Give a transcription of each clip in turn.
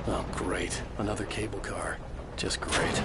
Oh, great. Another cable car. Just great.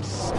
us.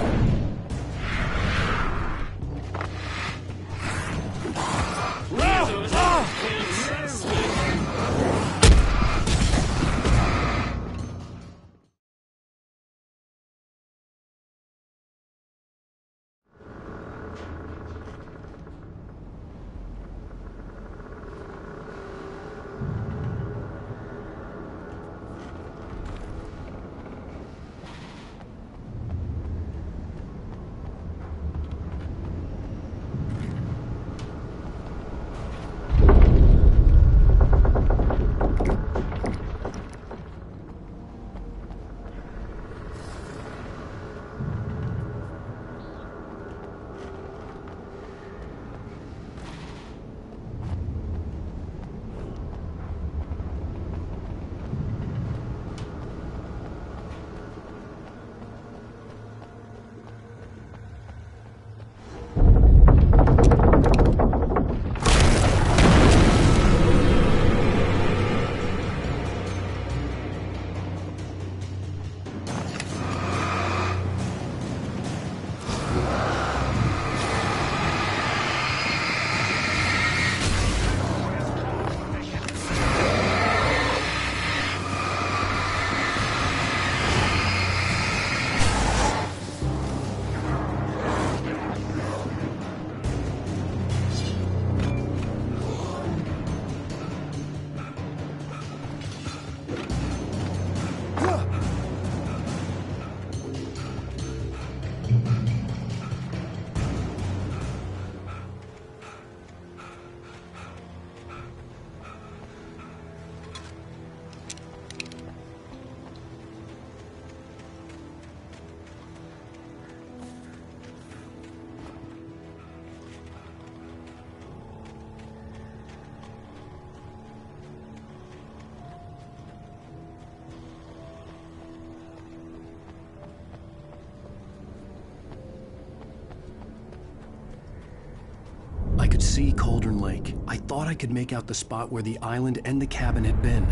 I could see Cauldron Lake. I thought I could make out the spot where the island and the cabin had been.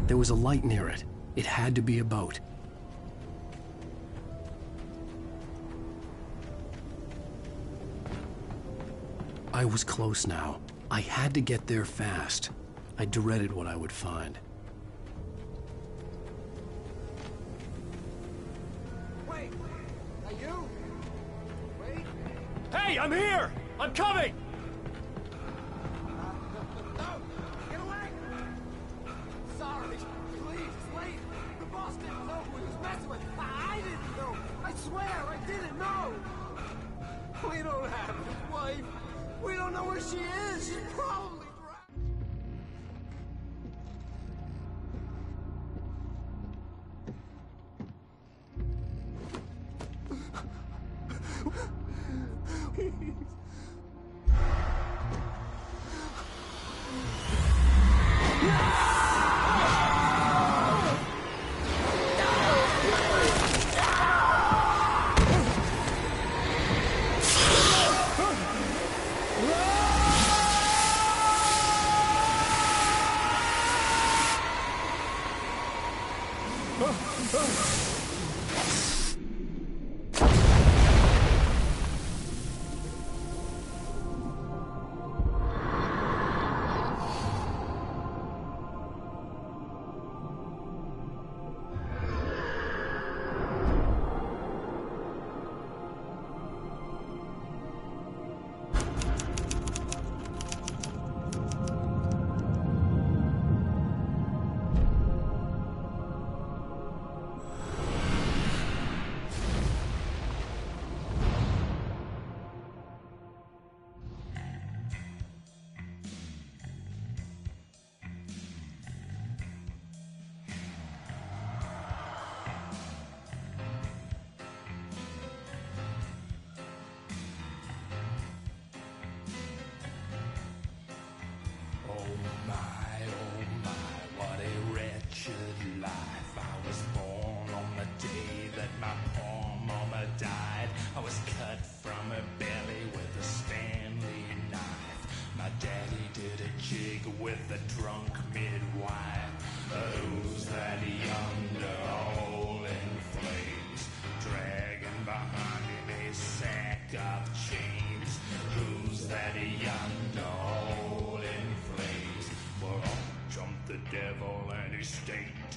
There was a light near it. It had to be a boat. I was close now. I had to get there fast. I dreaded what I would find. Wait! Are you? Wait! Hey, I'm here! I'm coming! No! Get away! Sorry. Please, it's late. The boss didn't know who he was messing with. I didn't know. I swear, I didn't know. We don't have his wife. We don't know where she is. She's probably... with the drunk midwife. Who's that yonder, all in flames, dragging behind?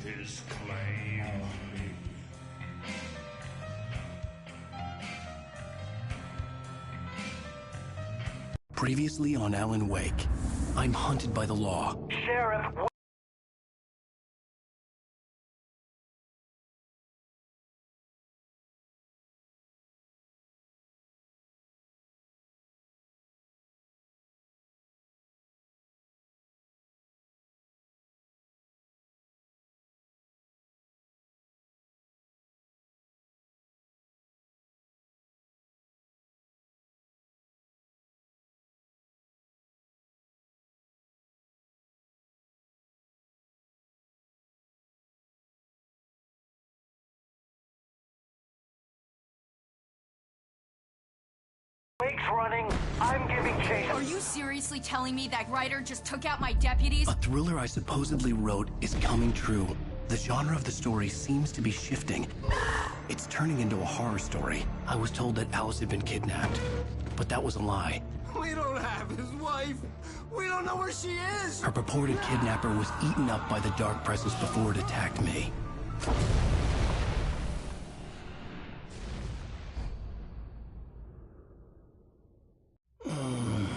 his claim on me. Previously on Alan Wake, I'm hunted by the law. Sheriff, Wake's running. I'm giving chase. Are you seriously telling me that writer just took out my deputies? A thriller I supposedly wrote is coming true. The genre of the story seems to be shifting. It's turning into a horror story. I was told that Alice had been kidnapped, but that was a lie. We don't have his wife. We don't know where she is. Her purported kidnapper was eaten up by the dark presence before it attacked me.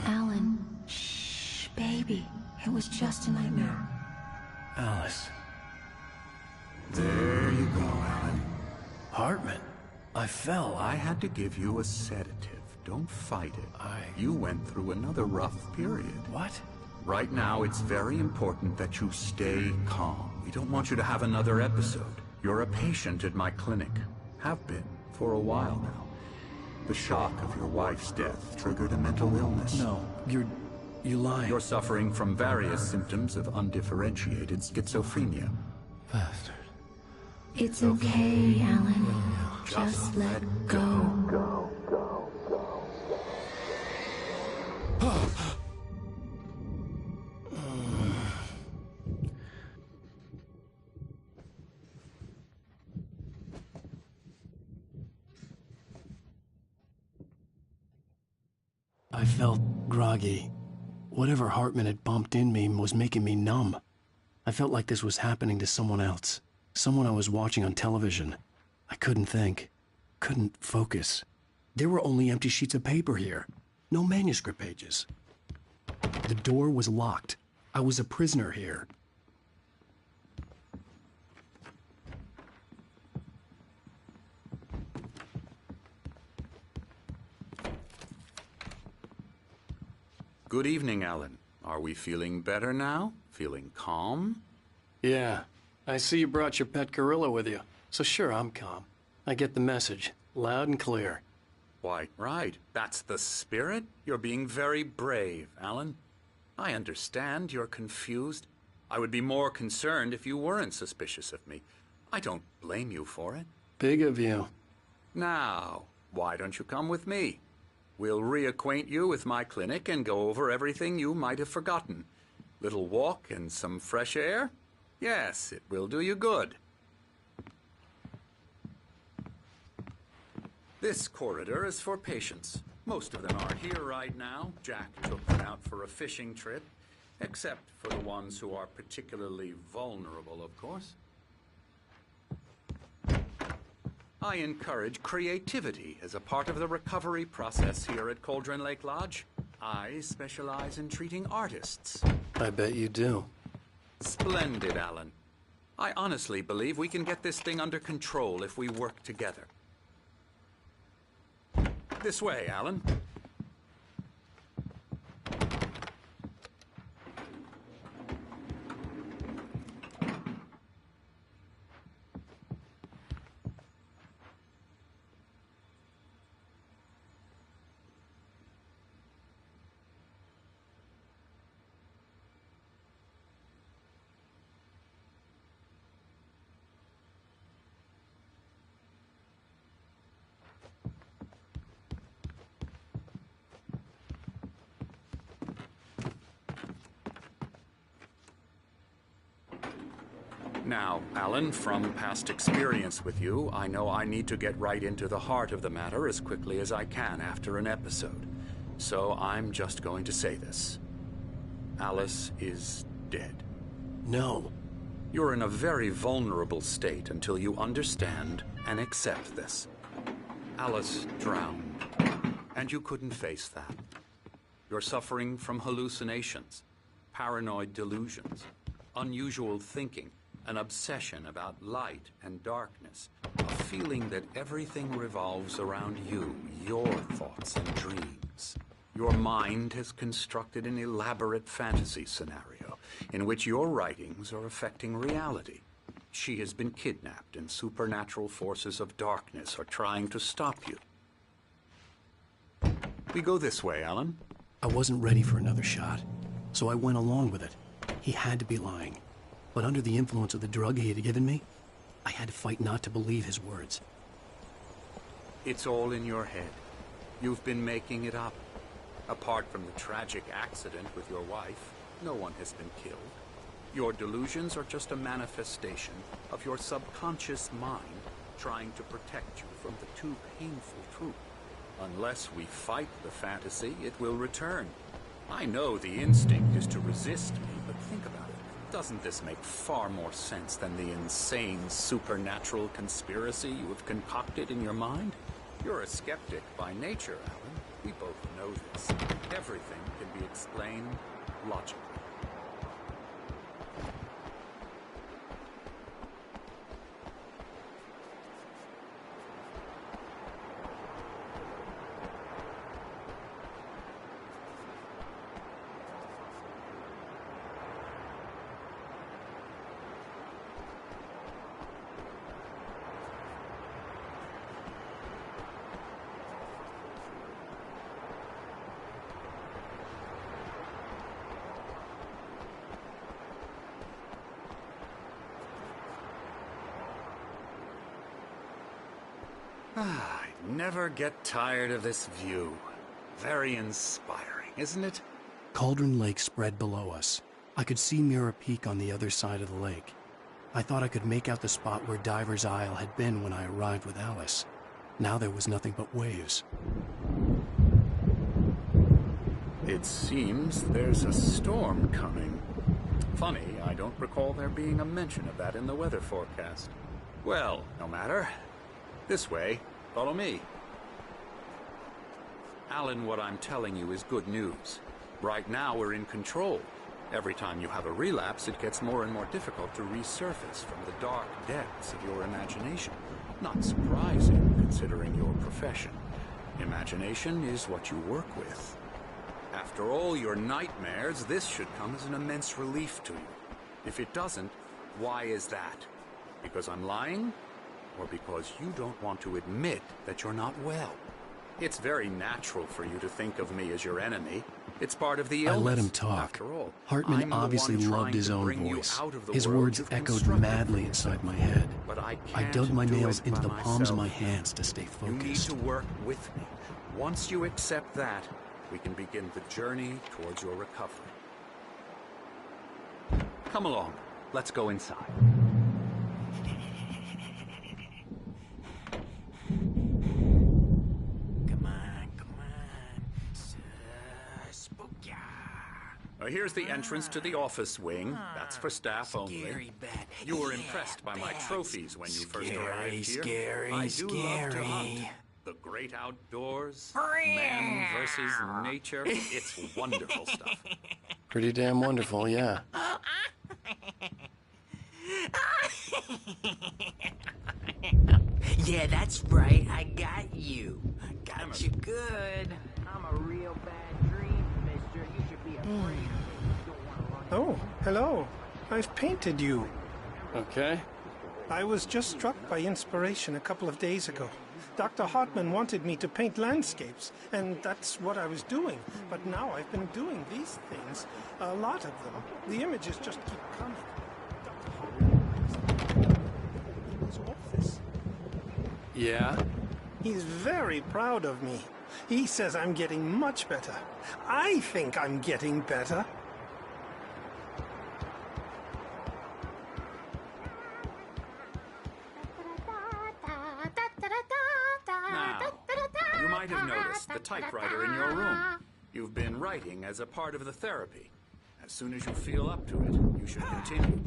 Alan, shh, baby. It was just a nightmare. Alice. There you go, Alan. Hartman. I fell. I had to give you a sedative. Don't fight it. You went through another rough period. What? Right now, it's very important that you stay calm. We don't want you to have another episode. You're a patient at my clinic. Have been for a while now. The shock of your wife's death triggered a mental illness. No, you lying. You're suffering from various symptoms of undifferentiated schizophrenia. Bastard. It's okay, Alan. Just let go. I felt groggy. Whatever Hartman had bumped in me was making me numb. I felt like this was happening to someone else. Someone I was watching on television. I couldn't think. Couldn't focus. There were only empty sheets of paper here. No manuscript pages. The door was locked. I was a prisoner here. Good evening, Alan. Are we feeling better now? Feeling calm? Yeah. I see you brought your pet gorilla with you. So sure, I'm calm. I get the message. Loud and clear. Why, right. That's the spirit. You're being very brave, Alan. I understand you're confused. I would be more concerned if you weren't suspicious of me. I don't blame you for it. Big of you. Now, why don't you come with me? We'll reacquaint you with my clinic and go over everything you might have forgotten. Little walk and some fresh air? Yes, it will do you good. This corridor is for patients. Most of them are here right now. Jack took them out for a fishing trip, except for the ones who are particularly vulnerable, of course. I encourage creativity as a part of the recovery process here at Cauldron Lake Lodge. I specialize in treating artists. I bet you do. Splendid, Alan. I honestly believe we can get this thing under control if we work together. This way, Alan. Now, Alan, from past experience with you, I know I need to get right into the heart of the matter as quickly as I can after an episode. So I'm just going to say this. Alice is dead. No. You're in a very vulnerable state until you understand and accept this. Alice drowned, and you couldn't face that. You're suffering from hallucinations, paranoid delusions, unusual thinking, an obsession about light and darkness, a feeling that everything revolves around you, your thoughts and dreams. Your mind has constructed an elaborate fantasy scenario in which your writings are affecting reality. She has been kidnapped, and supernatural forces of darkness are trying to stop you. We go this way, Alan. I wasn't ready for another shot, so I went along with it. He had to be lying. But under the influence of the drug he had given me, I had to fight not to believe his words. It's all in your head. You've been making it up. Apart from the tragic accident with your wife, no one has been killed. Your delusions are just a manifestation of your subconscious mind trying to protect you from the too painful truth. Unless we fight the fantasy, it will return. I know the instinct is to resist me, but think about it. Doesn't this make far more sense than the insane supernatural conspiracy you have concocted in your mind? You're a skeptic by nature, Alan. We both know this. Everything can be explained logically. I never get tired of this view. Very inspiring, isn't it? Cauldron Lake spread below us. I could see Mirror Peak on the other side of the lake. I thought I could make out the spot where Diver's Isle had been when I arrived with Alice. Now there was nothing but waves. It seems there's a storm coming. Funny, I don't recall there being a mention of that in the weather forecast. Well, no matter. This way. Follow me. Alan, what I'm telling you is good news. Right now, we're in control. Every time you have a relapse, it gets more and more difficult to resurface from the dark depths of your imagination. Not surprising, considering your profession. Imagination is what you work with. After all your nightmares, this should come as an immense relief to you. If it doesn't, why is that? Because I'm lying? Or because you don't want to admit that you're not well? It's very natural for you to think of me as your enemy. It's part of the illness. I let him talk. After all, Hartman obviously loved his own voice. His words echoed madly inside my head. But I dug my nails into the palms of myself. my hands to stay You need focused. to work with me. Once you accept that, we can begin the journey towards your recovery. Come along. Let's go inside. Here's the entrance to the office wing. That's for staff only. You were impressed by my trophies when you first arrived here. I do love to hunt. The great outdoors, man versus nature. It's wonderful stuff. Pretty damn wonderful, yeah. Yeah, that's right. I got you. I got you good. I'm a real bad dream, mister. You should be afraid. Oh, hello. I've painted you. Okay. I was just struck by inspiration a couple of days ago. Dr. Hartman wanted me to paint landscapes, and that's what I was doing. But now I've been doing these things, a lot of them. The images just keep coming. Dr. Hartman in his office. Yeah? He's very proud of me. He says I'm getting much better. I think I'm getting better. Now, you might have noticed the typewriter in your room. You've been writing as a part of the therapy. As soon as you feel up to it, you should continue.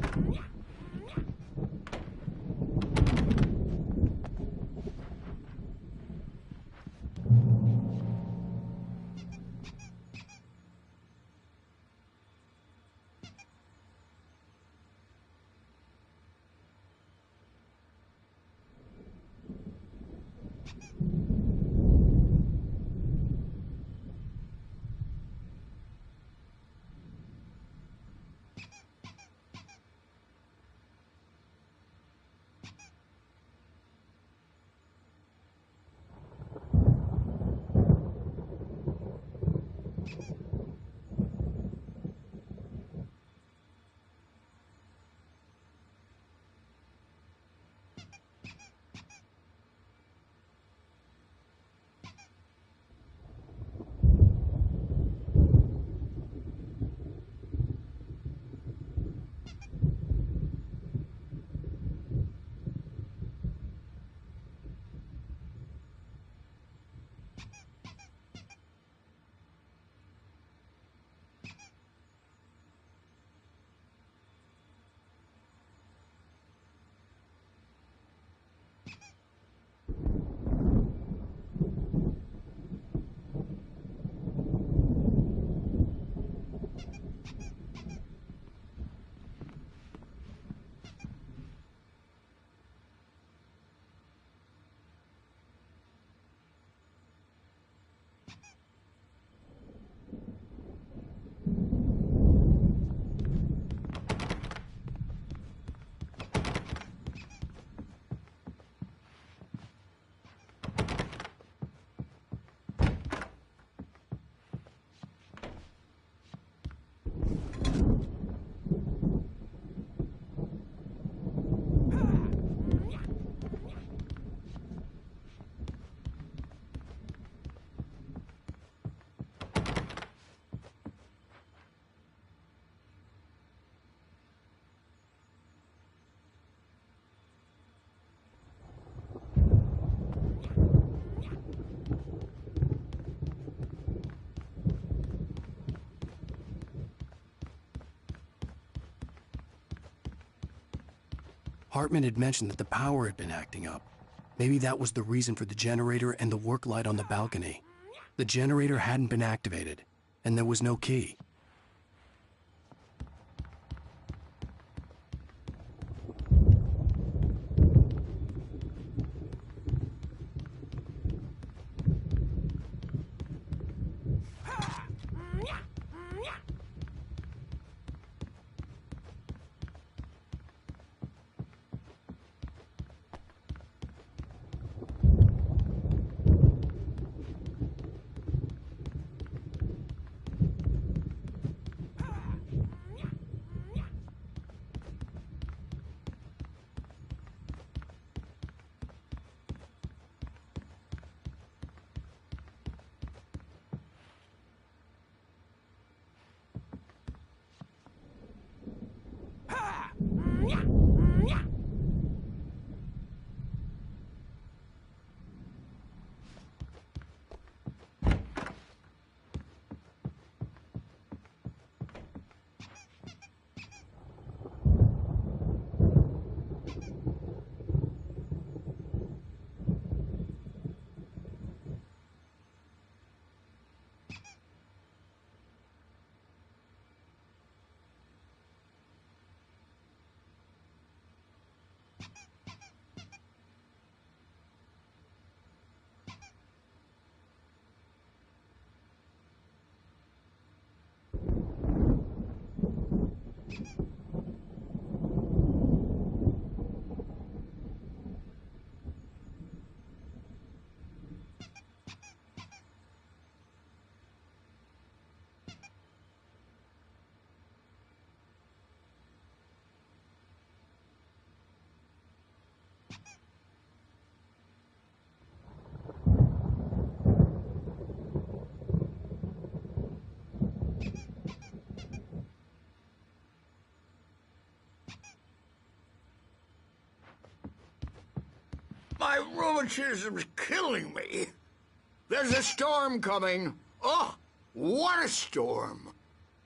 Hartman had mentioned that the power had been acting up. Maybe that was the reason for the generator and the work light on the balcony. The generator hadn't been activated, and there was no key. My rheumatism's killing me. There's a storm coming. Oh, what a storm.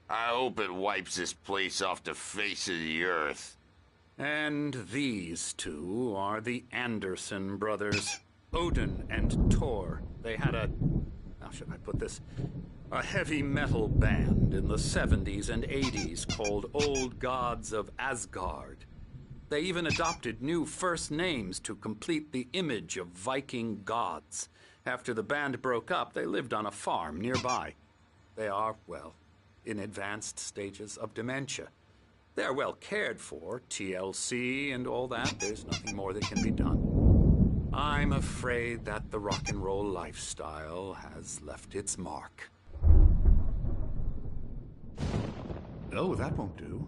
I hope it wipes this place off the face of the earth. And these two are the Anderson brothers, Odin and Thor. They had how should I put this? A heavy metal band in the 70s and 80s called Old Gods of Asgard. They even adopted new first names to complete the image of Viking gods. After the band broke up, they lived on a farm nearby. They are, well, in advanced stages of dementia. They're well cared for, TLC and all that. There's nothing more that can be done. I'm afraid that the rock and roll lifestyle has left its mark. Oh, that won't do.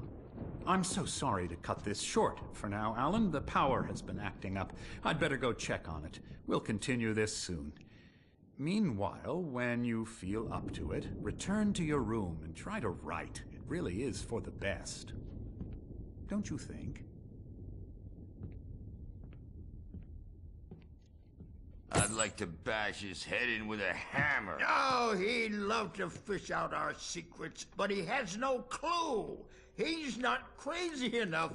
I'm so sorry to cut this short for now, Alan. The power has been acting up. I'd better go check on it. We'll continue this soon. Meanwhile, when you feel up to it, return to your room and try to write. It really is for the best. Don't you think? I'd like to bash his head in with a hammer. Oh, he'd love to fish out our secrets, but he has no clue. He's not crazy enough.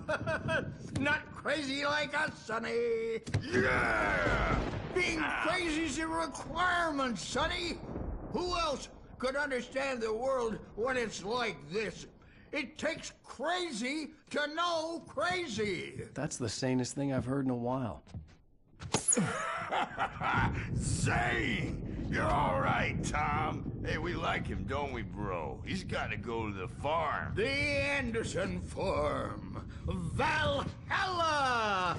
Not crazy like us, Sonny. Yeah! Being crazy's a requirement, Sonny. Who else could understand the world when it's like this? It takes crazy to know crazy. That's the sanest thing I've heard in a while. Zane! You're all right, Tom. Hey, we like him, don't we, bro? He's got to go to the farm. The Anderson farm. Valhalla!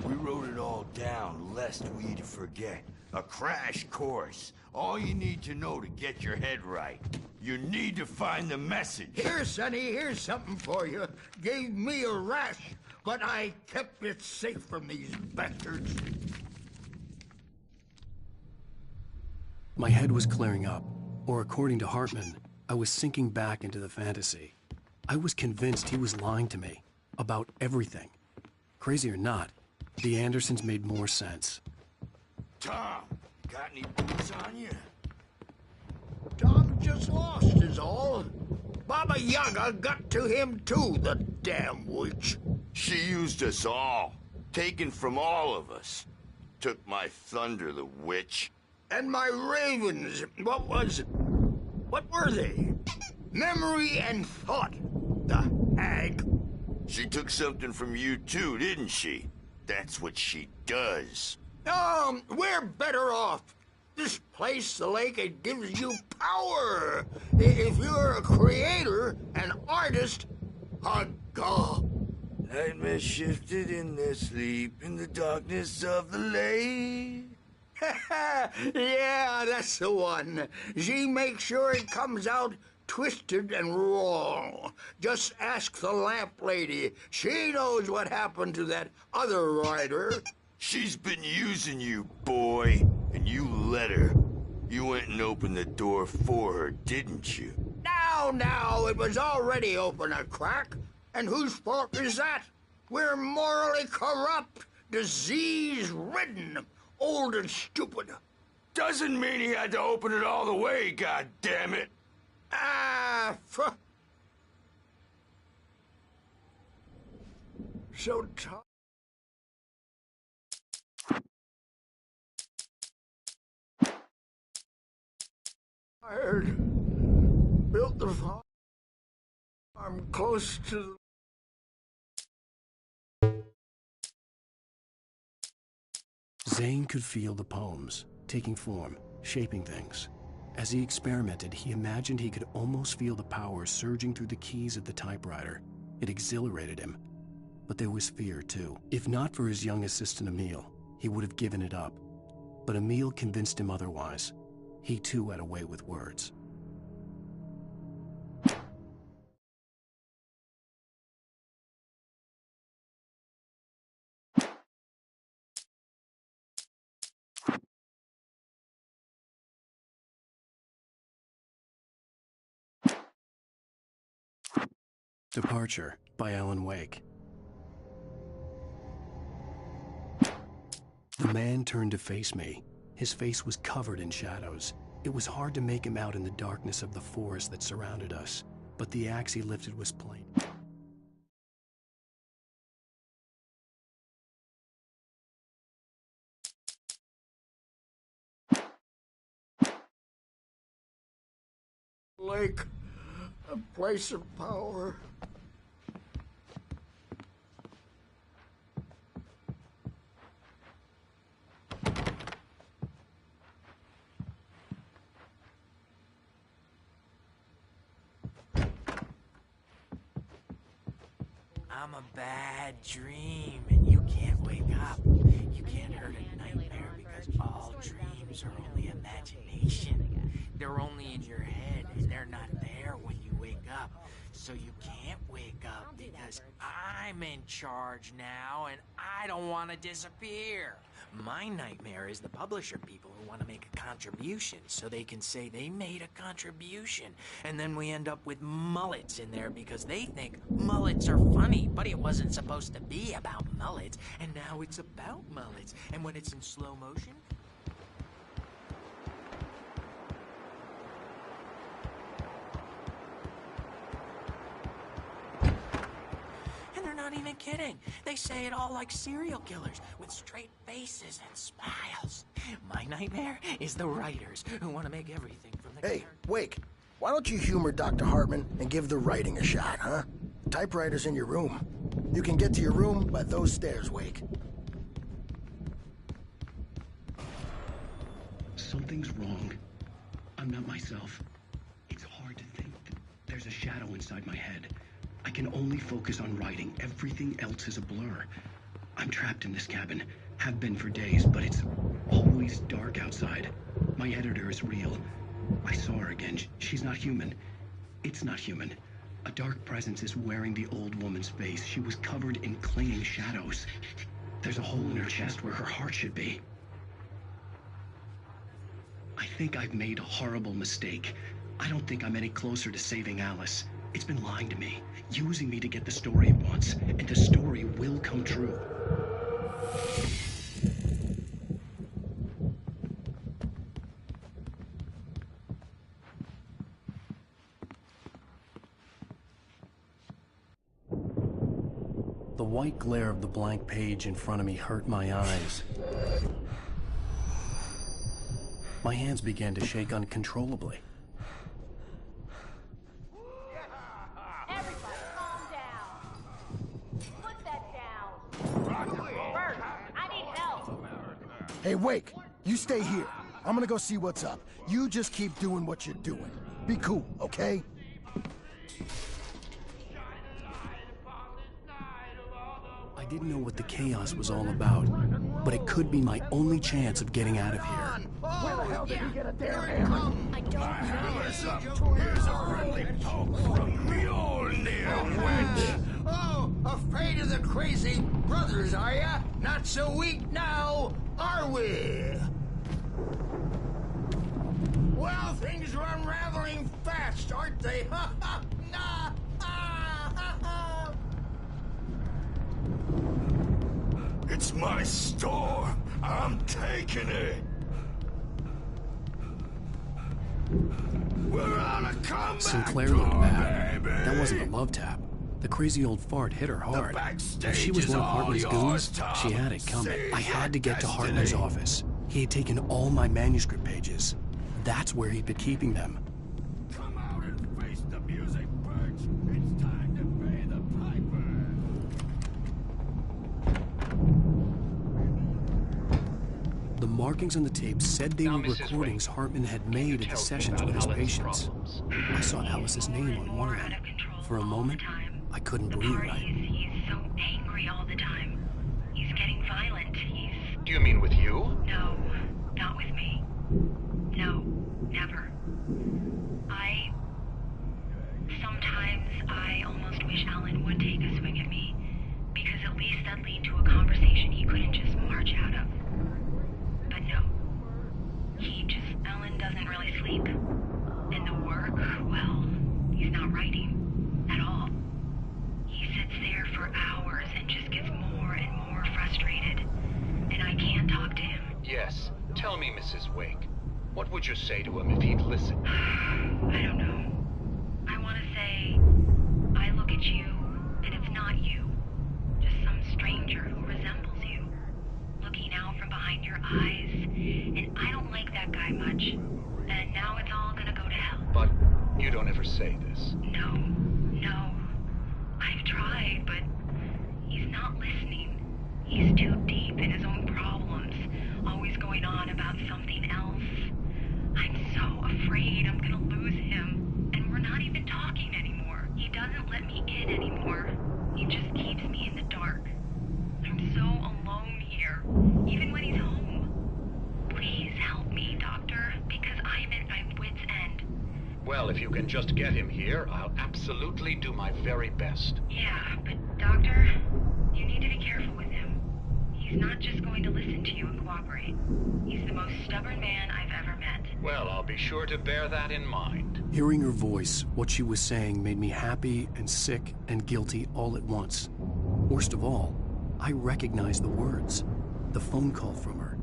We wrote it all down, lest we forget. A crash course. All you need to know to get your head right. You need to find the message. Here, Sonny, here's something for you. Gave me a rash, but I kept it safe from these bastards. My head was clearing up, or according to Hartman, I was sinking back into the fantasy. I was convinced he was lying to me about everything. Crazy or not, the Andersons made more sense. Tom, got any boots on you? Tom just lost is all. Baba Yaga got to him too, the damn witch. She used us all. Taken from all of us. Took my thunder, the witch. And my ravens, what were they? Memory and thought, the hag. She took something from you too, didn't she? That's what she does. We're better off. This place, the lake, it gives you power. If you're a creator, an artist, a god. Nightmare shifted in their sleep in the darkness of the lake. Yeah, that's the one. She makes sure it comes out twisted and wrong. Just ask the lamp lady. She knows what happened to that other rider. She's been using you, boy, and you let her. You went and opened the door for her, didn't you? Now, it was already open a crack. And whose fault is that? We're morally corrupt, disease-ridden, old and stupid. Doesn't mean he had to open it all the way, goddammit. So tired. Built the farm close to the... Zane could feel the poems, taking form, shaping things. As he experimented, he imagined he could almost feel the power surging through the keys of the typewriter. It exhilarated him. But there was fear, too. If not for his young assistant Emil, he would have given it up. But Emil convinced him otherwise. He too had a way with words. Departure by Alan Wake. The man turned to face me. His face was covered in shadows. It was hard to make him out in the darkness of the forest that surrounded us, but the axe he lifted was plain. Lake, a place of power. I'm a bad dream, and you can't wake up. You can't hurt a nightmare because all dreams are only imagination. They're only in your head, and they're not there when you wake up. So you can't wake up because I'm in charge now, and I don't want to disappear. My nightmare is the publisher people who want to make a contribution so they can say they made a contribution. And then we end up with mullets in there because they think mullets are funny, but it wasn't supposed to be about mullets, and now it's about mullets. And when it's in slow motion, not even kidding. They say it all like serial killers with straight faces and smiles. My nightmare is the writers who want to make everything from the Hey, Wake, why don't you humor Dr. Hartman and give the writing a shot, huh? Typewriter's in your room. You can get to your room by those stairs, Wake. Something's wrong. I'm not myself. It's hard to think. There's a shadow inside my head. I can only focus on writing. Everything else is a blur. I'm trapped in this cabin. Have been for days, but it's always dark outside. My editor is real. I saw her again. She's not human. It's not human. A dark presence is wearing the old woman's face. She was covered in clinging shadows. There's a hole in her chest where her heart should be. I think I've made a horrible mistake. I don't think I'm any closer to saving Alice. It's been lying to me, using me to get the story it wants, and the story will come true. The white glare of the blank page in front of me hurt my eyes. My hands began to shake uncontrollably. Hey, Wake, you stay here. I'm gonna go see what's up. You just keep doing what you're doing. Be cool, okay? I didn't know what the chaos was all about, but it could be my only chance of getting out of here. Where the hell did he get a damn hammer? I don't know. Hammer's up. Here's a friendly poke from Mjolnir, wench. Oh, afraid of the crazy brothers, are ya? Not so weak now, are we? Well, things are unraveling fast, aren't they? Ha ha! Nah! Ah, ha, ha. It's my store. I'm taking it. We're on a comeback. Sinclair looked bad. That wasn't a love tap. The crazy old fart hit her hard. If she was one of Hartman's goons, she had it coming. I had to get to Hartman's office. He had taken all my manuscript pages. That's where he'd been keeping them. Come out and face the music, Birch. It's time to pay the piper. The markings on the tape said they were recordings Hartman had made at the sessions with his patients. I saw Alice's name on one of them. For a moment, I couldn't breathe right. He's so angry all the time. He's getting violent. Do you mean with you? No, not with me. No, never. Sometimes I almost wish Alan would take a swing at me, because at least that'd lead to a conversation he couldn't just march out of. But no. Alan doesn't really sleep. And the work, well, he's not writing at all. He sits there for hours and just gets more and more frustrated. And I can't talk to him. Yes. Tell me, Mrs. Wake. What would you say to him if he'd listen? I don't know. I want to say, I look at you, and it's not you. Just some stranger who resembles you. Looking out from behind your eyes, and I don't like that guy much. And now it's all gonna go to hell. But you don't ever say this. No. I've tried, but he's not listening. He's too deep in his own problems, always going on about something else. I'm so afraid I'm gonna lose him, and we're not even talking anymore. He doesn't let me in anymore. He just keeps me in the dark. I'm so alone here, even when he's home. Please help me, Doctor, because I'm at my wit's end. Well, if you can just get him here, I'll absolutely do my very best. Yeah, but Doctor, you need to be careful with him. He's not just going to listen to you and cooperate. He's the most stubborn man I've ever met. Well, I'll be sure to bear that in mind. Hearing her voice, what she was saying made me happy and sick and guilty all at once. Worst of all, I recognized the words. The phone call from her.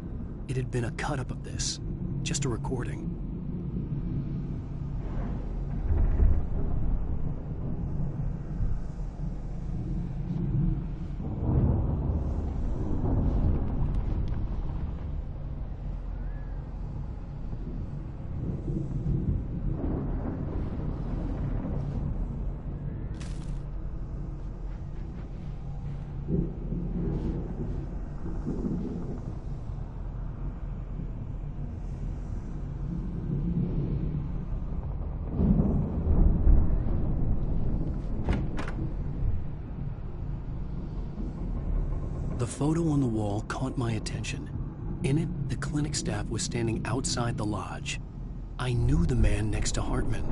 It had been a cut-up of this. Just a recording. The photo on the wall caught my attention. In it, the clinic staff was standing outside the lodge. I knew the man next to Hartman.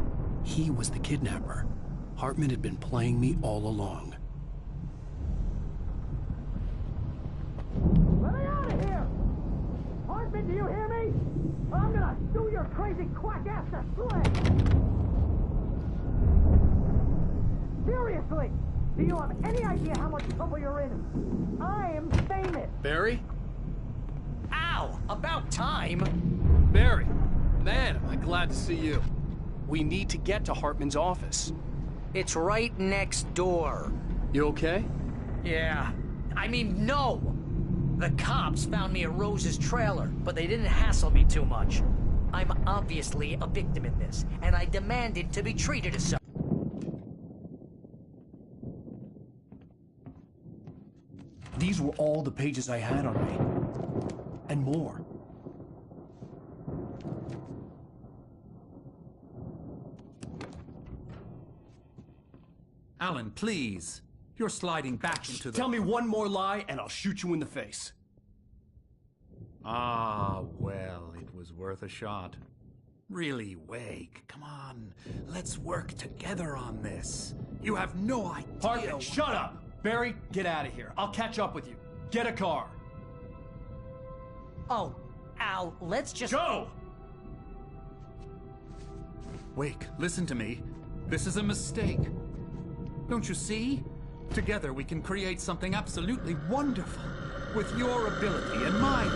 He was the kidnapper. Hartman had been playing me all along. Let me out of here! Hartman, do you hear me? I'm gonna sue your crazy quack ass to slay! Seriously! Do you have any idea how much trouble you're in? I am famous! Barry? Ow! About time! Barry! Man, am I glad to see you. We need to get to Hartman's office. It's right next door. You okay? Yeah. I mean, no! The cops found me at Rose's trailer, but they didn't hassle me too much. I'm obviously a victim in this, and I demanded to be treated as such. These were all the pages I had on me. And more. Alan, please. You're sliding back into the... Tell me one more lie and I'll shoot you in the face. Ah, well, it was worth a shot. Really, Wake, come on. Let's work together on this. You have no idea... Hartman, shut up! Barry, get out of here. I'll catch up with you. Get a car. Oh, Al, let's just... Go! Wake, listen to me. This is a mistake. Don't you see? Together we can create something absolutely wonderful. With your ability and mine.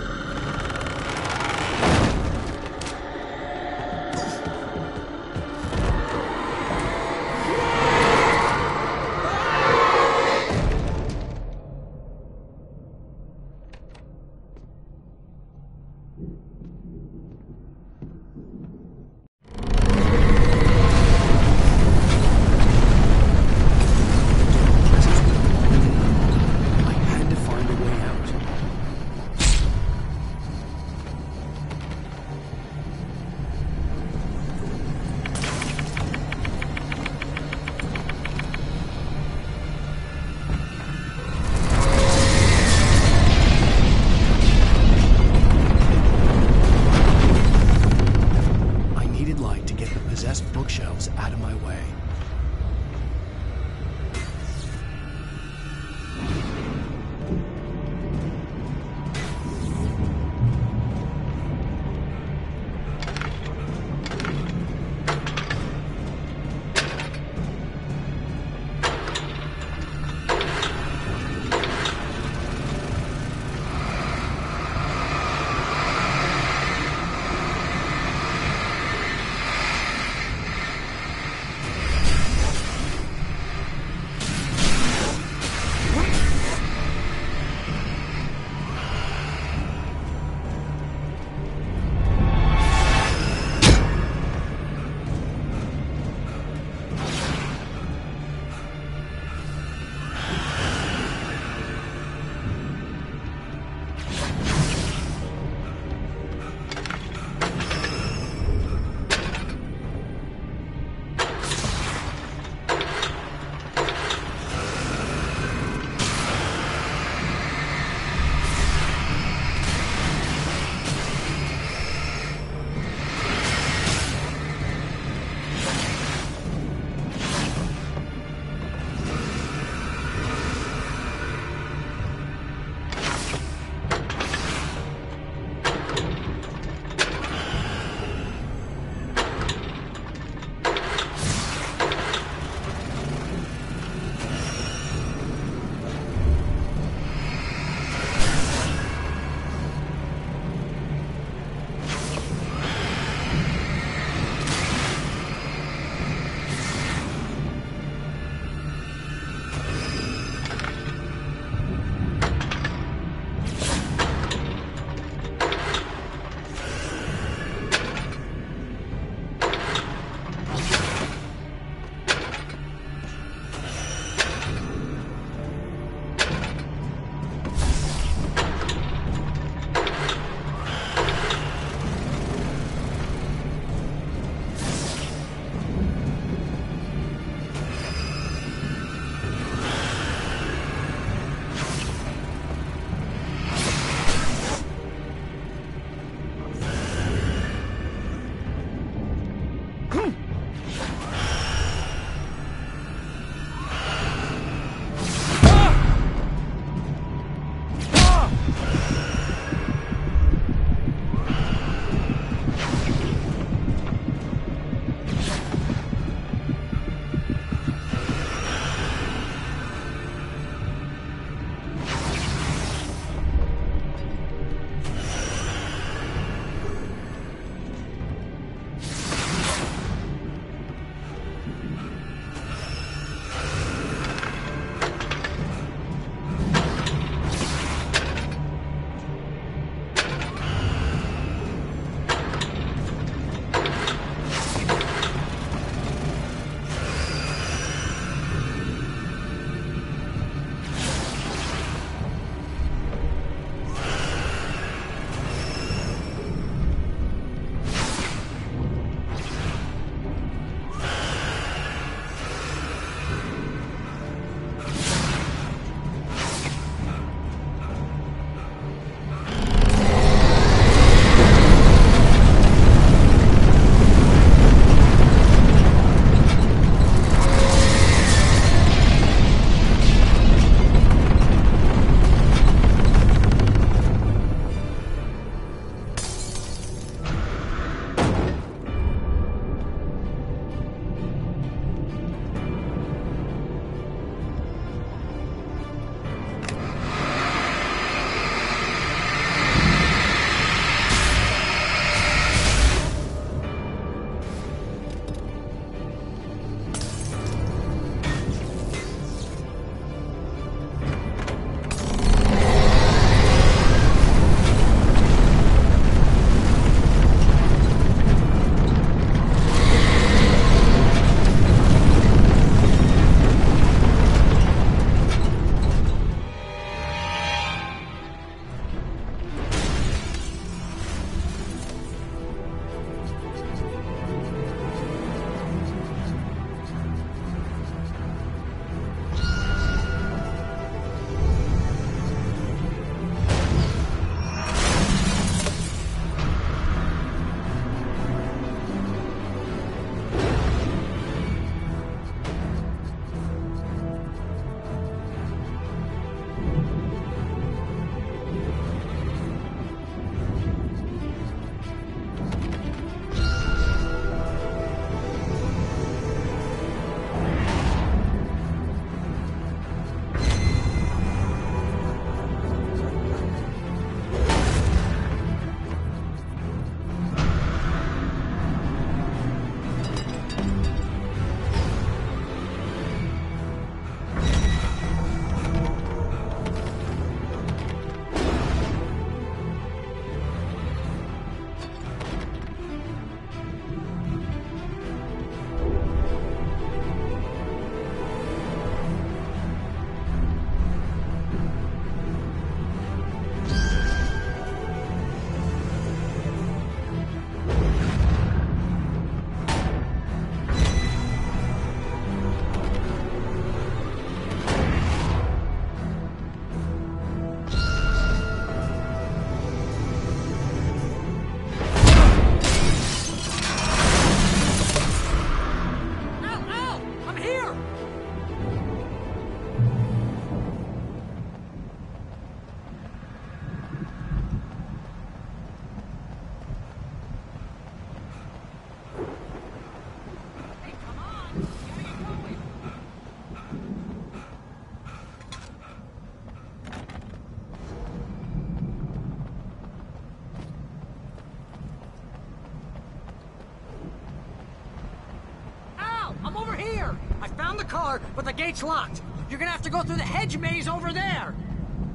the car, but the gate's locked. You're gonna have to go through the hedge maze over there.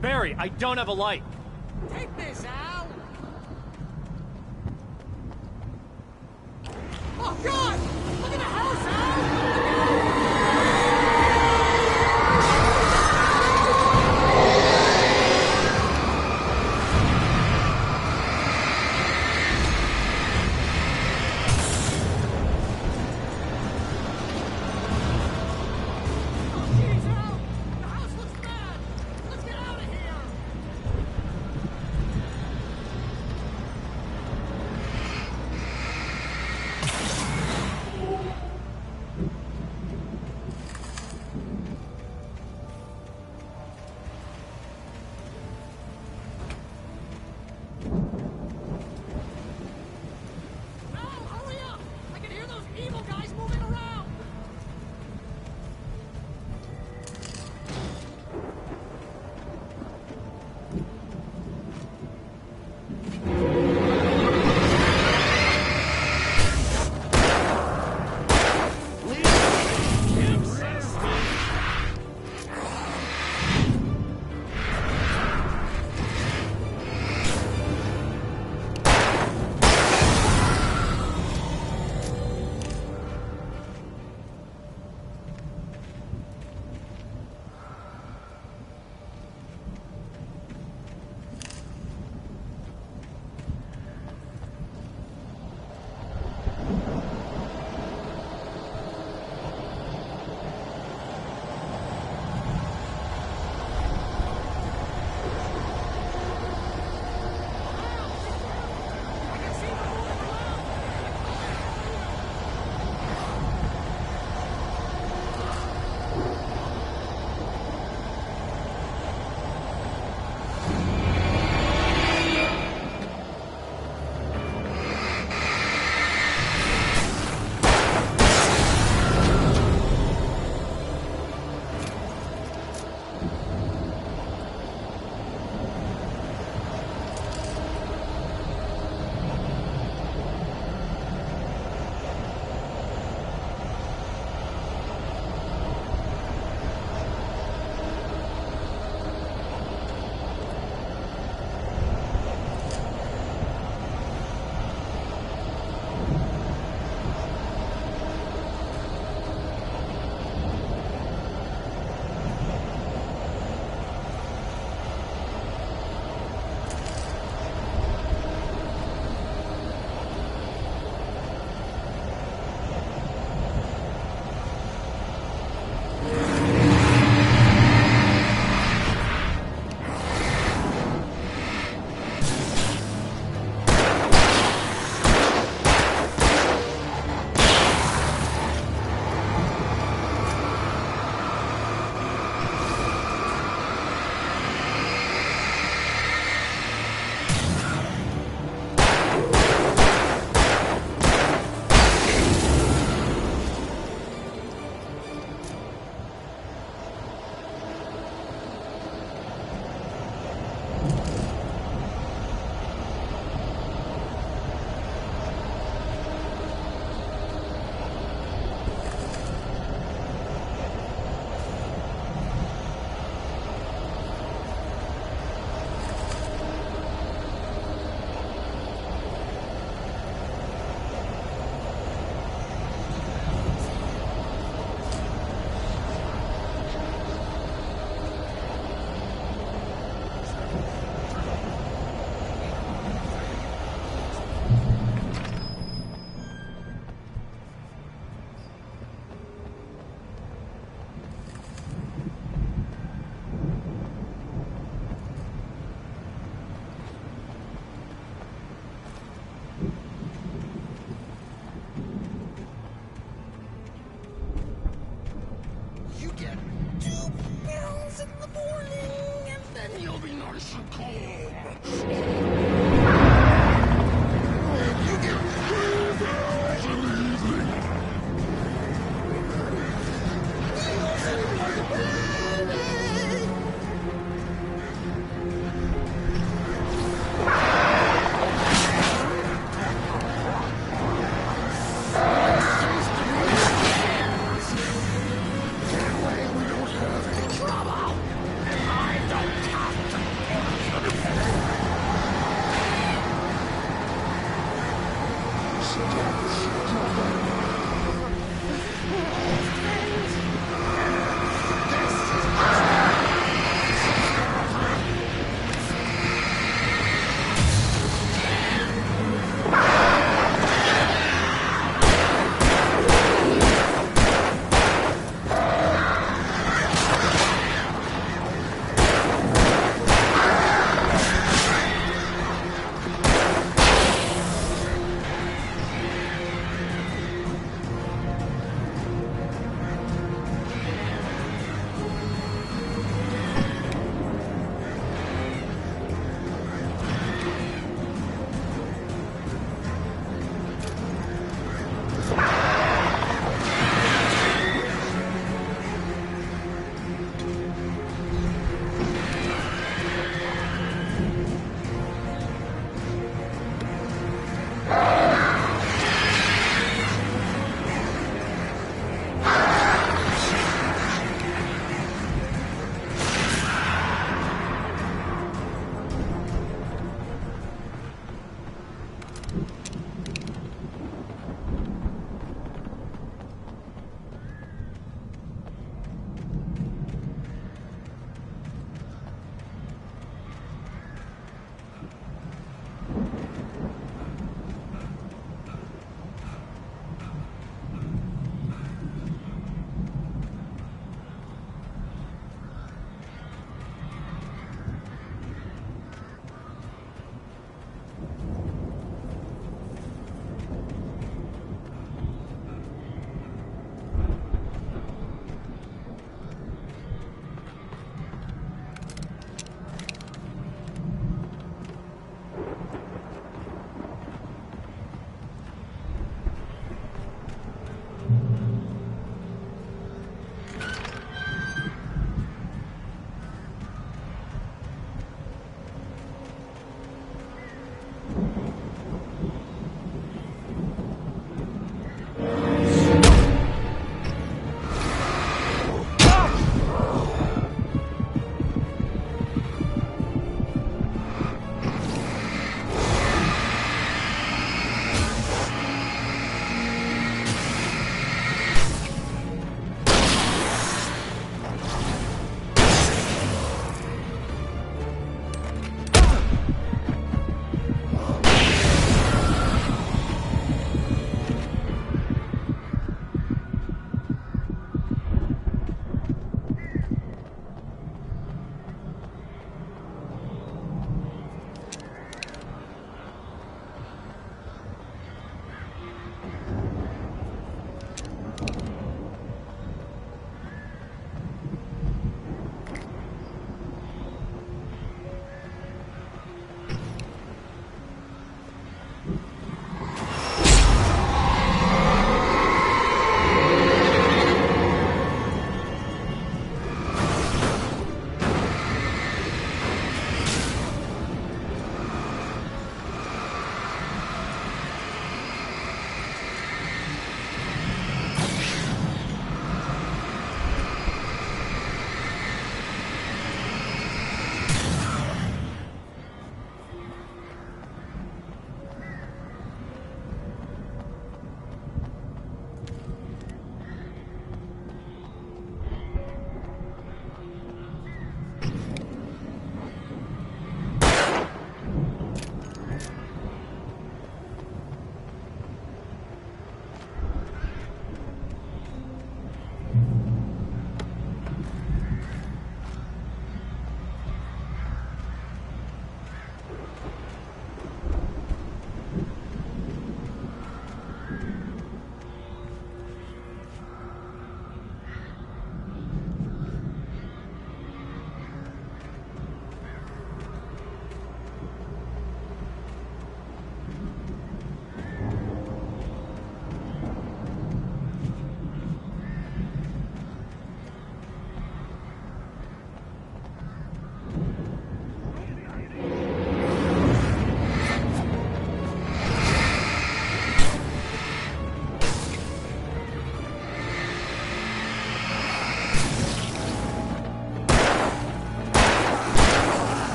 Barry, I don't have a light. Take this, Al. Oh, God! Look at the house, Al!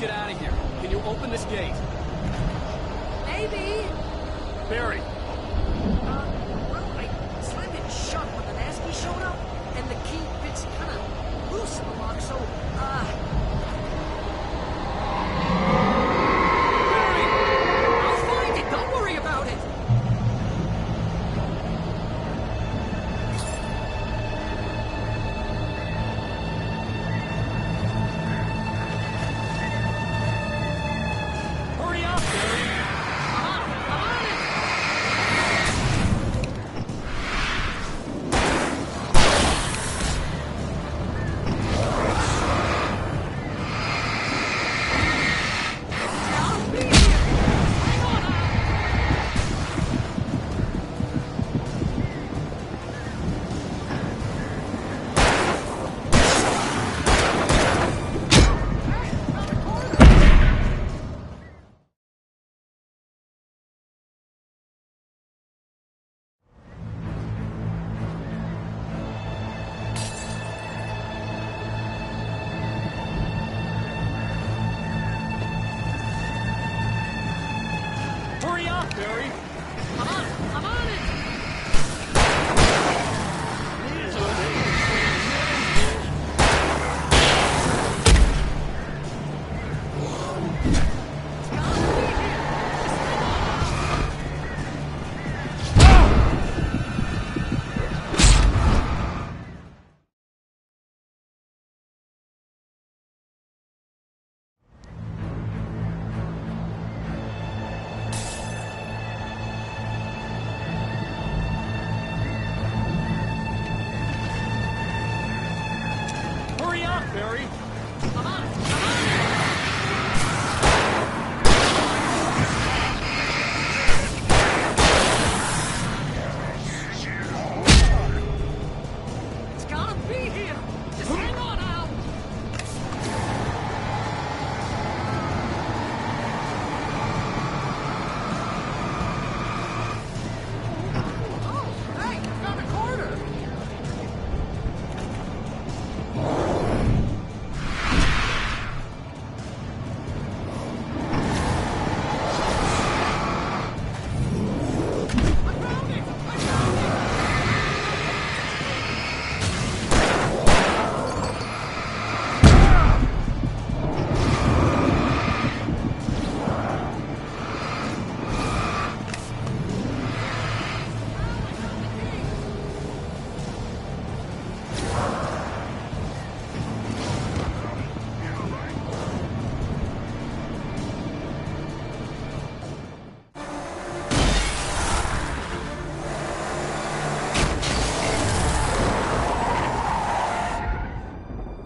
get out of here. Can you open this gate? Maybe. Barry. Well, I slammed it shut when the Nasty showed up, and the key fits kind of loose in the lock, so, Barry! I'll find it! Don't worry about it! Hurry up, Barry! I'm on it! Hurry up, Barry! I'm on it! Hurry up, Barry! I'm on it! It's gotta be here! Just hang on, Al! Oh, hey, found a corner!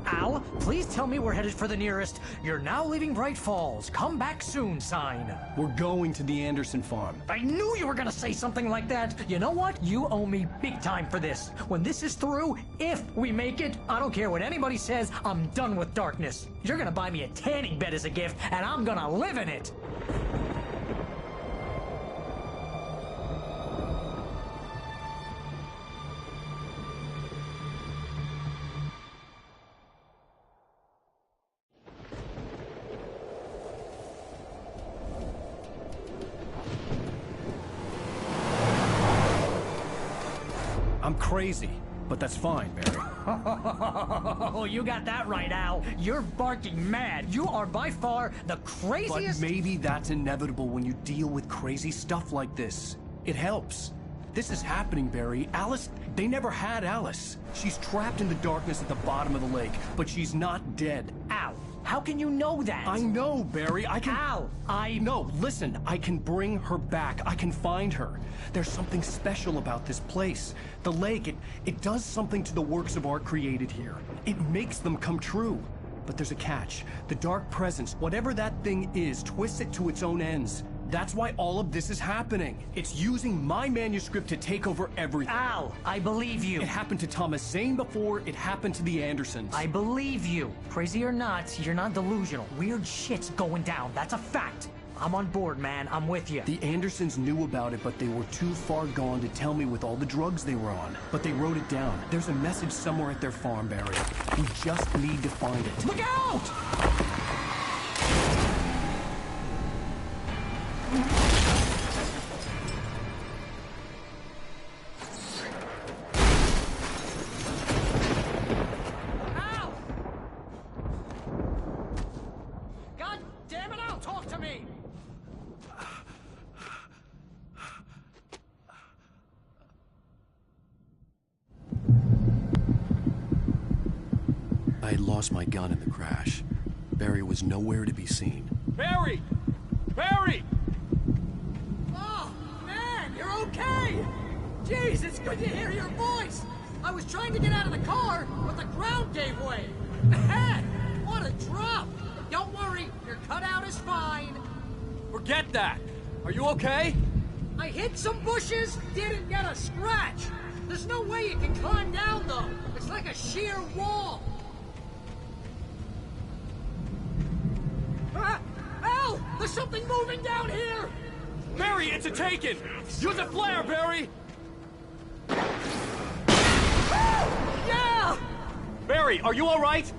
Al, please tell me we're headed for the nearest "You're now leaving Bright Falls. Come back soon" sign. We're going to the Anderson farm. I knew you were gonna say something like that. You know what? You owe me big time for this. When this is through, if we make it, I don't care what anybody says, I'm done with darkness. You're gonna buy me a tanning bed as a gift, and I'm gonna live in it. I'm crazy, but that's fine, Barry. Oh, you got that right, Al. You're barking mad. You are by far the craziest... But maybe that's inevitable when you deal with crazy stuff like this. It helps. This is happening, Barry. Alice, they never had Alice. She's trapped in the darkness at the bottom of the lake, but she's not dead. Al, how can you know that? I know, Barry. I can... Al, No, listen. I can bring her back. I can find her. There's something special about this place. The lake, it does something to the works of art created here. It makes them come true. But there's a catch. The dark presence, whatever that thing is, twists it to its own ends. That's why all of this is happening. It's using my manuscript to take over everything. Al, I believe you. It happened to Thomas Zane before, it happened to the Andersons. I believe you. Crazy or not, you're not delusional. Weird shit's going down. That's a fact. I'm on board, man. I'm with you. The Andersons knew about it, but they were too far gone to tell me with all the drugs they were on. But they wrote it down. There's a message somewhere at their farm, Barry. We just need to find it. Look out! I had lost my gun in the crash. Barry was nowhere to be seen. Barry! Barry! Oh, man, you're okay! Jeez, it's good to hear your voice! I was trying to get out of the car, but the ground gave way. Man, what a drop! Don't worry, your cutout is fine. Forget that! Are you okay? I hit some bushes, didn't get a scratch. There's no way you can climb down, though. It's like a sheer wall. Al! There's something moving down here! Barry, it's a Taken! Use a flare, Barry! Yeah! Barry, are you alright?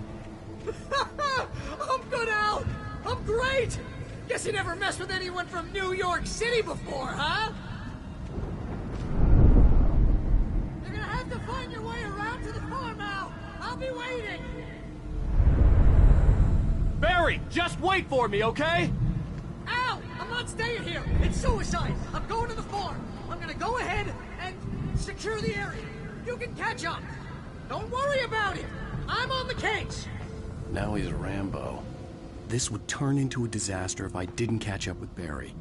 I'm good, Al! I'm great! Guess you never messed with anyone from New York City before, huh? You're gonna have to find your way around to the farm, Al. I'll be waiting. Barry, just wait for me, okay? Al! I'm not staying here! It's suicide! I'm going to the farm! I'm gonna go ahead and secure the area. You can catch up. Don't worry about it! I'm on the case! Now he's Rambo. This would turn into a disaster if I didn't catch up with Barry.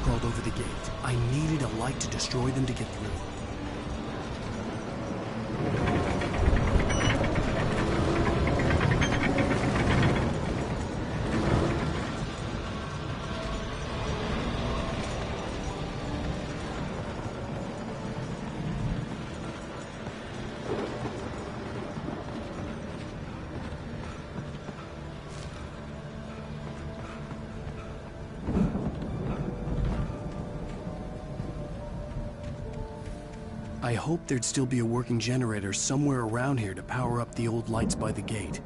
Crawled over the gate. I needed a light to destroy them to get through. I hoped there'd still be a working generator somewhere around here to power up the old lights by the gate.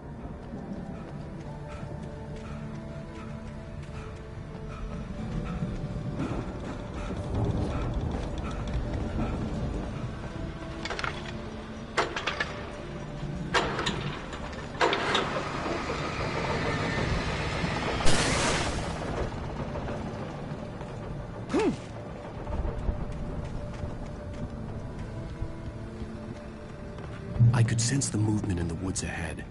I could sense the movement in the woods ahead.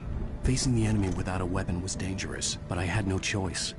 Facing the enemy without a weapon was dangerous, but I had no choice.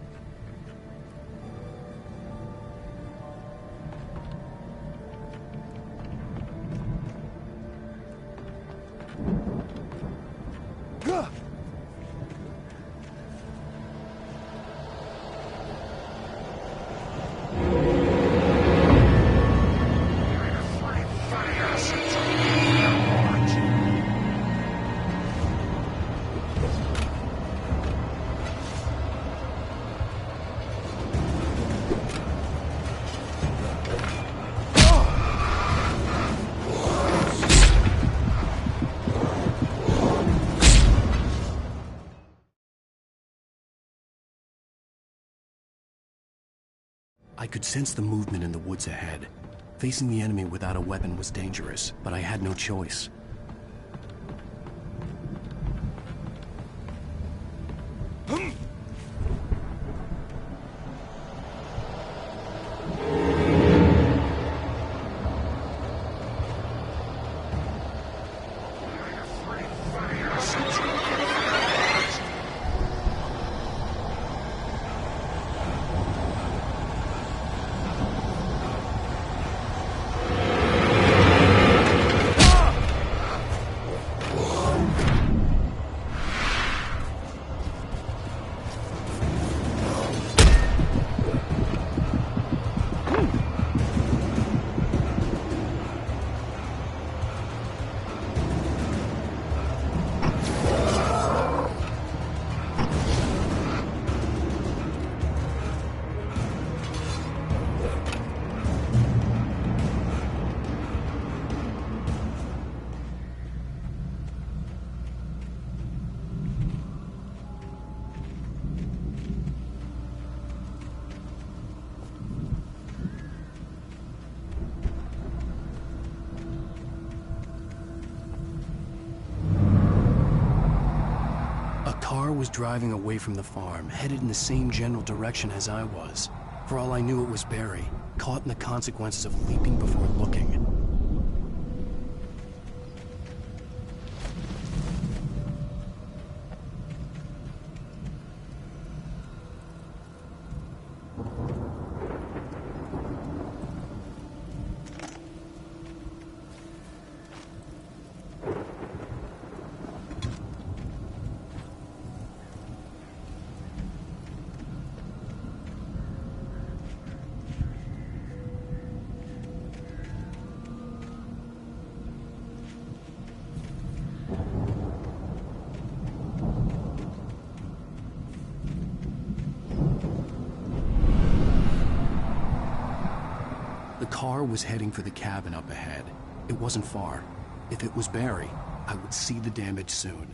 I could sense the movement in the woods ahead. Facing the enemy without a weapon was dangerous, but I had no choice. Was driving away from the farm, headed in the same general direction as I was. For all I knew, it was Barry, caught in the consequences of leaping before looking. The car was heading for the cabin up ahead. It wasn't far. If it was Barry, I would see the damage soon.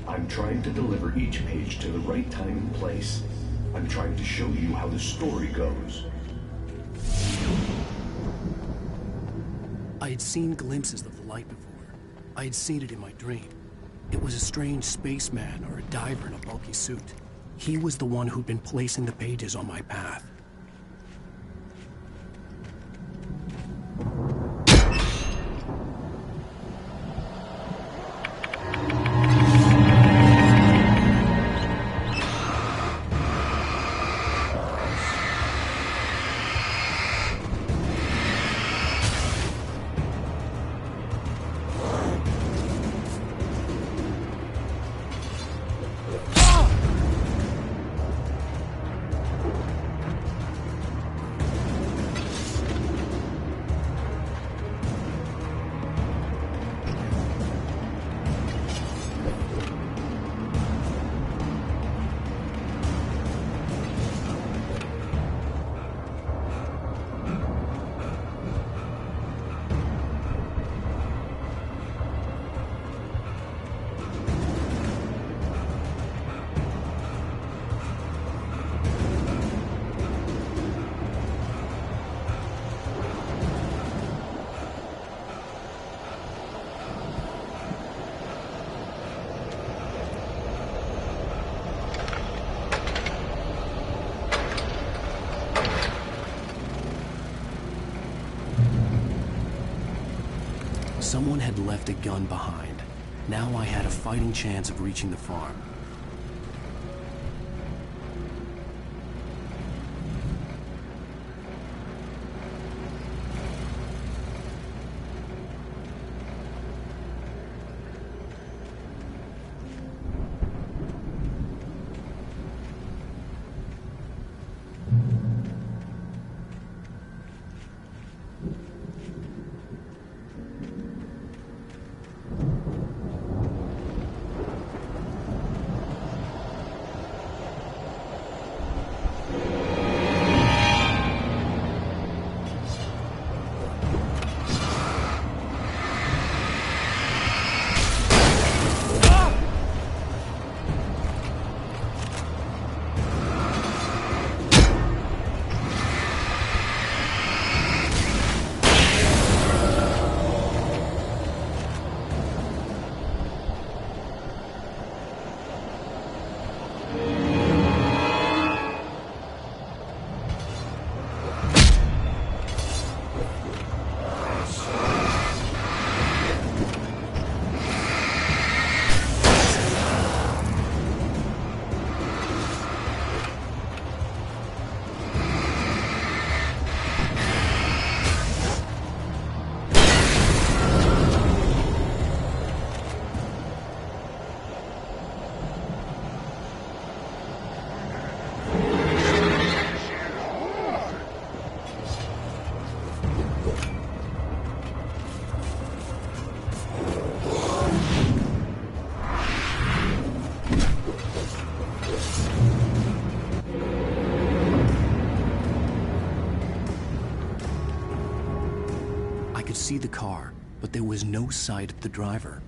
I'm trying to deliver each page to the right time and place. I'm trying to show you how the story goes. I had seen glimpses of the light before. I had seen it in my dream. It was a strange spaceman or a diver in a bulky suit. He was the one who'd been placing the pages on my path. Someone had left a gun behind. Now I had a fighting chance of reaching the farm. could see the car, but there was no sight of the driver.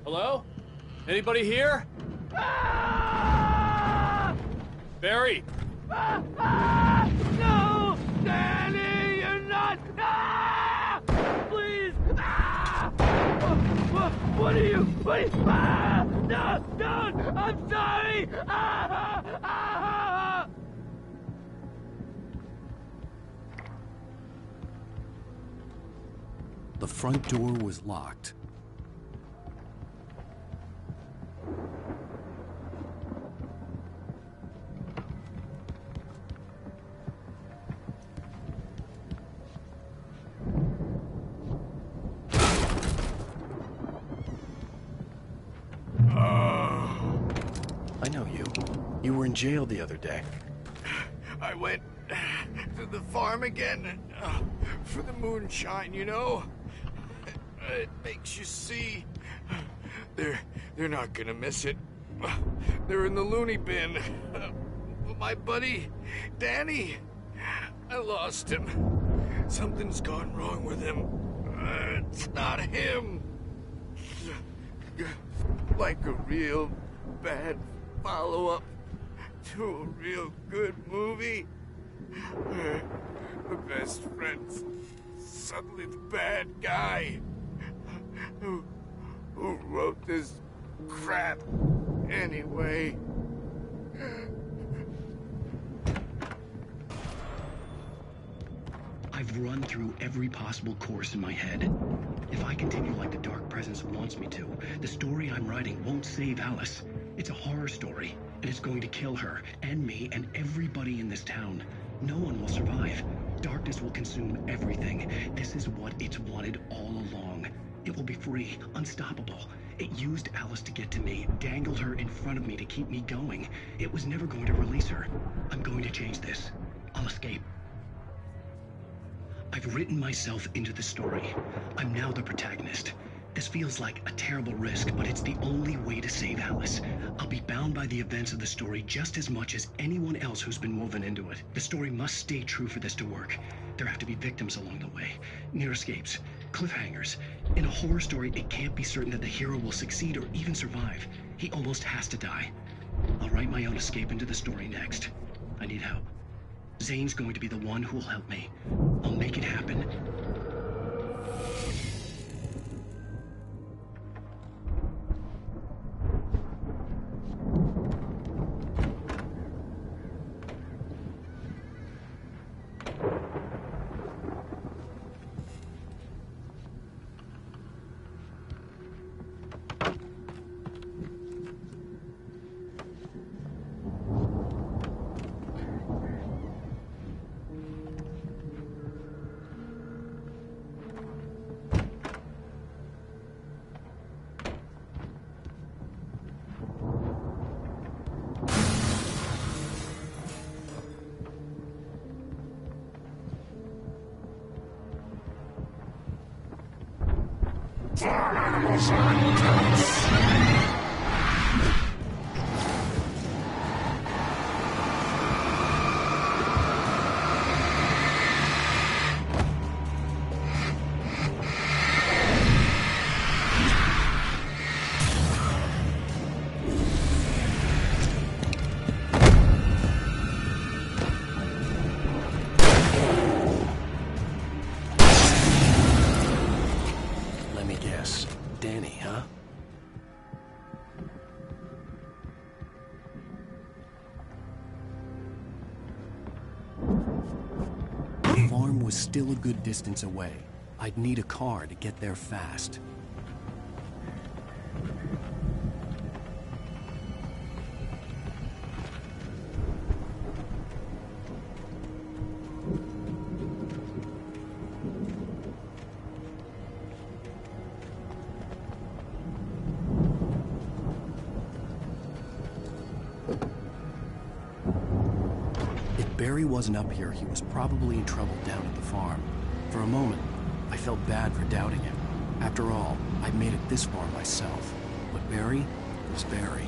Hello? Anybody here? Barry! No! Danny, you're not! Please! What are you? No! Don't! I'm sorry! The front door was locked. I know you. You were in jail the other day. I went to the farm again for the moonshine, you know? It makes you see. They're not gonna miss it. They're in the loony bin. My buddy, Danny, I lost him. Something's gone wrong with him. It's not him. Like a real bad follow-up to a real good movie. The best friend's suddenly the bad guy. Who wrote this crap anyway? I've run through every possible course in my head. If I continue like the Dark Presence wants me to, the story I'm writing won't save Alice. It's a horror story, and it's going to kill her, and me, and everybody in this town. No one will survive. Darkness will consume everything. This is what it's wanted all along. It will be free, unstoppable. It used Alice to get to me, dangled her in front of me to keep me going. It was never going to release her. I'm going to change this. I'll escape. I've written myself into the story. I'm now the protagonist. This feels like a terrible risk, but it's the only way to save Alice. I'll be bound by the events of the story just as much as anyone else who's been woven into it. The story must stay true for this to work. There have to be victims along the way, near escapes, cliffhangers. In a horror story, it can't be certain that the hero will succeed or even survive. He almost has to die. I'll write my own escape into the story next. I need help. Zane's going to be the one who'll help me. I'll make it happen. Danny, huh? The farm was still a good distance away. I'd need a car to get there fast. Barry wasn't up here, he was probably in trouble down at the farm. For a moment, I felt bad for doubting him. After all, I'd made it this far myself. But Barry was Barry.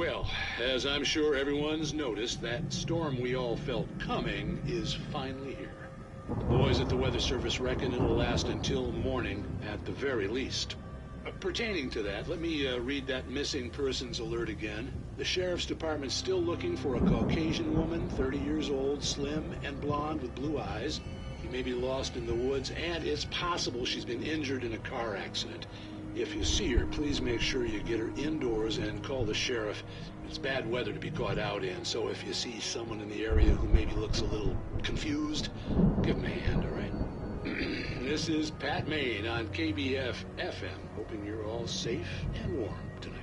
Well, as I'm sure everyone's noticed, that storm we all felt coming is finally here. The boys at the Weather Service reckon it'll last until morning at the very least. Pertaining to that, let me read that missing persons alert again. The Sheriff's Department's still looking for a Caucasian woman, 30 years old, slim and blonde with blue eyes. She may be lost in the woods, and it's possible she's been injured in a car accident. If you see her, please make sure you get her indoors and call the sheriff. It's bad weather to be caught out in, so if you see someone in the area who maybe looks a little confused, give them a hand, all right? This is Pat Maine on KBF FM, hoping you're all safe and warm tonight.